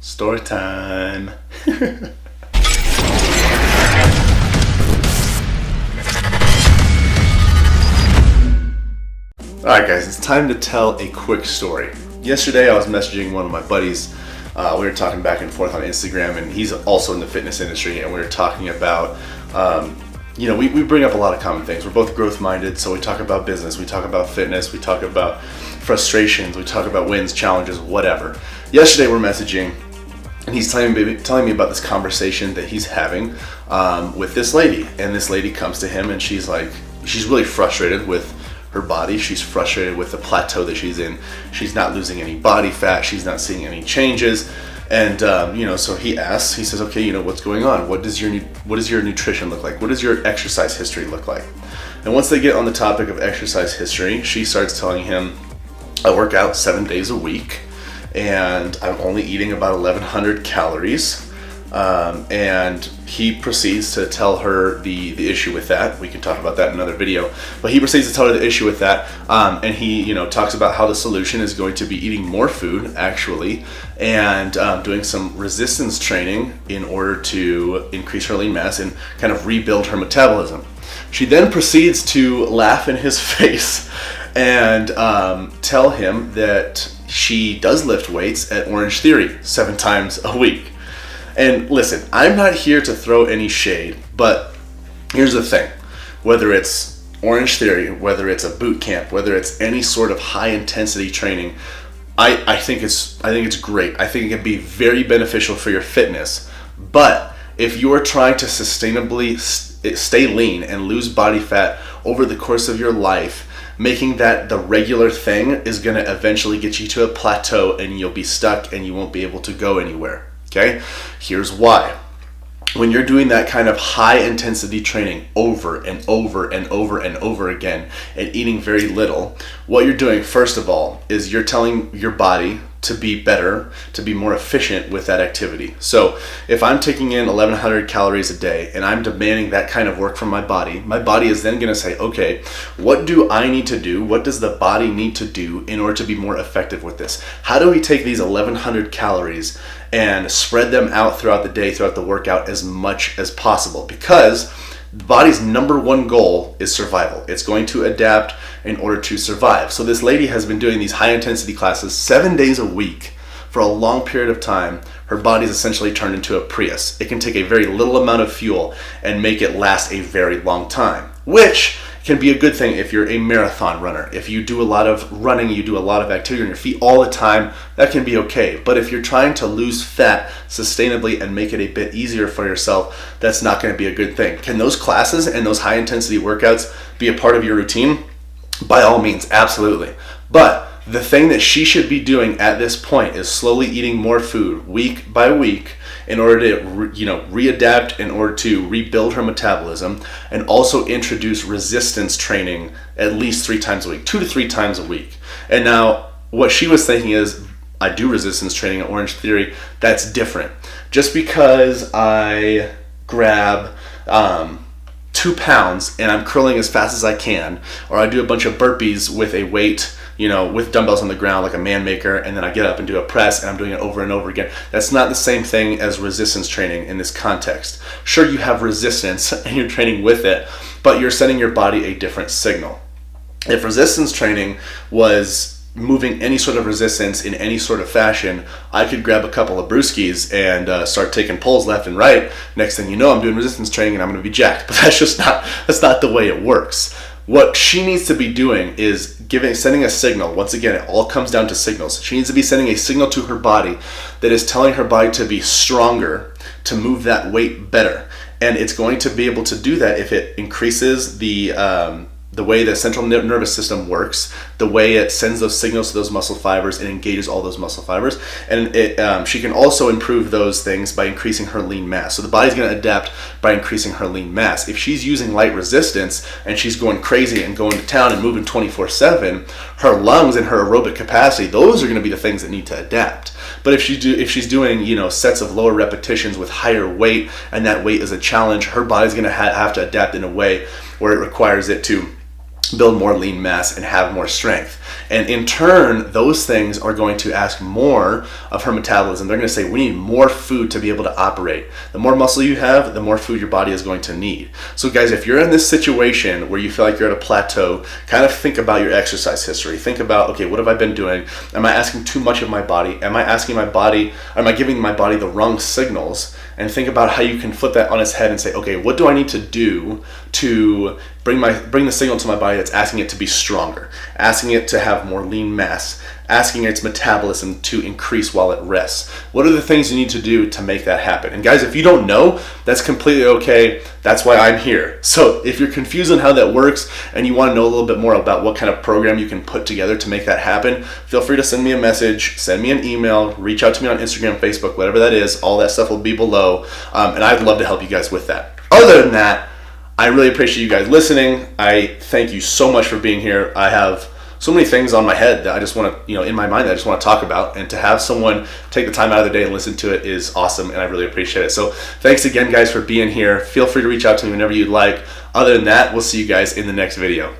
Story time. Alright guys, it's time to tell a quick story. Yesterday I was messaging one of my buddies. We were talking back and forth on Instagram, and he's also in the fitness industry, and we were talking about, we bring up a lot of common things. We're both growth minded, so we talk about business, we talk about fitness, we talk about frustrations, we talk about wins, challenges, whatever. Yesterday we're messaging, and he's telling me about this conversation that he's having with this lady. And this lady comes to him and she's really frustrated with her body. She's frustrated with the plateau that she's in. She's not losing any body fat. She's not seeing any changes. And so he asks, he says, okay, what's going on? What does your nutrition look like? What does your exercise history look like? And once they get on the topic of exercise history, she starts telling him, I work out 7 days a week, and I'm only eating about 1,100 calories. And he proceeds to tell her the issue with that. We can talk about that in another video. But he proceeds to tell her the issue with that. And he, talks about how the solution is going to be eating more food, actually, and doing some resistance training in order to increase her lean mass and kind of rebuild her metabolism. She then proceeds to laugh in his face and tell him that she does lift weights at Orange Theory 7 times a week. And listen, I'm not here to throw any shade, but here's the thing. Whether it's Orange Theory, whether it's a boot camp, whether it's any sort of high intensity training, I think it's great. I think it can be very beneficial for your fitness. But if you are trying to sustainably stay lean and lose body fat over the course of your life, making that the regular thing is going to eventually get you to a plateau, and you'll be stuck and you won't be able to go anywhere. Okay? Here's why. When you're doing that kind of high intensity training over and over and over and over again and eating very little, what you're doing, first of all, is you're telling your body to be better, to be more efficient with that activity. So if I'm taking in 1,100 calories a day and I'm demanding that kind of work from my body is then going to say, okay, what do I need to do? What does the body need to do in order to be more effective with this? How do we take these 1,100 calories and spread them out throughout the day, throughout the workout, as much as possible? Because the body's number one goal is survival. It's going to adapt in order to survive. So this lady has been doing these high intensity classes 7 days a week for a long period of time. Her body's essentially turned into a Prius. It can take a very little amount of fuel and make it last a very long time, which can be a good thing if you're a marathon runner. If you do a lot of running, you do a lot of activity on your feet all the time, that can be okay. But if you're trying to lose fat sustainably and make it a bit easier for yourself, that's not going to be a good thing. Can those classes and those high intensity workouts be a part of your routine? By all means, absolutely. But the thing that she should be doing at this point is slowly eating more food week by week in order to readapt, in order to rebuild her metabolism, and also introduce resistance training at least 3 times a week, 2 to 3 times a week. And now what she was thinking is, I do resistance training at Orange Theory. That's different. Just because I grab 2 pounds and I'm curling as fast as I can, or I do a bunch of burpees with a weight, with dumbbells on the ground like a man maker, and then I get up and do a press and I'm doing it over and over again. That's not the same thing as resistance training in this context. Sure, you have resistance and you're training with it, but you're sending your body a different signal. If resistance training was moving any sort of resistance in any sort of fashion, I could grab a couple of brewskis and start taking pulls left and right. Next thing you know, I'm doing resistance training and I'm going to be jacked. But that's not the way it works. What she needs to be doing is sending a signal. Once again, it all comes down to signals. She needs to be sending a signal to her body that is telling her body to be stronger, to move that weight better. And it's going to be able to do that if it increases the way the central nervous system works, the way it sends those signals to those muscle fibers and engages all those muscle fibers. And she can also improve those things by increasing her lean mass. So the body's going to adapt by increasing her lean mass. If she's using light resistance and she's going crazy and going to town and moving 24/7, her lungs and her aerobic capacity, those are going to be the things that need to adapt. But if she's doing sets of lower repetitions with higher weight, and that weight is a challenge, her body's going to have to adapt in a way where it requires it to build more lean mass and have more strength. And in turn, those things are going to ask more of her metabolism. They're going to say, we need more food to be able to operate. The more muscle you have, the more food your body is going to need. So guys, if you're in this situation where you feel like you're at a plateau, kind of think about your exercise history. Think about, okay, what have I been doing? Am I asking too much of my body? Am I giving my body the wrong signals? And think about how you can flip that on its head and say, okay, what do I need to do to bring the signal to my body that's asking it to be stronger, asking it to have more lean mass, asking its metabolism to increase while it rests? What are the things you need to do to make that happen? And guys, if you don't know, that's completely okay. That's why I'm here. So if you're confused on how that works and you want to know a little bit more about what kind of program you can put together to make that happen, feel free to send me a message, send me an email, reach out to me on Instagram, Facebook, whatever that is. All that stuff will be below. And I'd love to help you guys with that. Other than that, I really appreciate you guys listening. I thank you so much for being here. I have so many things on my head that I just want to, in my mind that I just want to talk about, and to have someone take the time out of the day and listen to it is awesome, and I really appreciate it. So thanks again, guys, for being here. Feel free to reach out to me whenever you'd like. Other than that, we'll see you guys in the next video.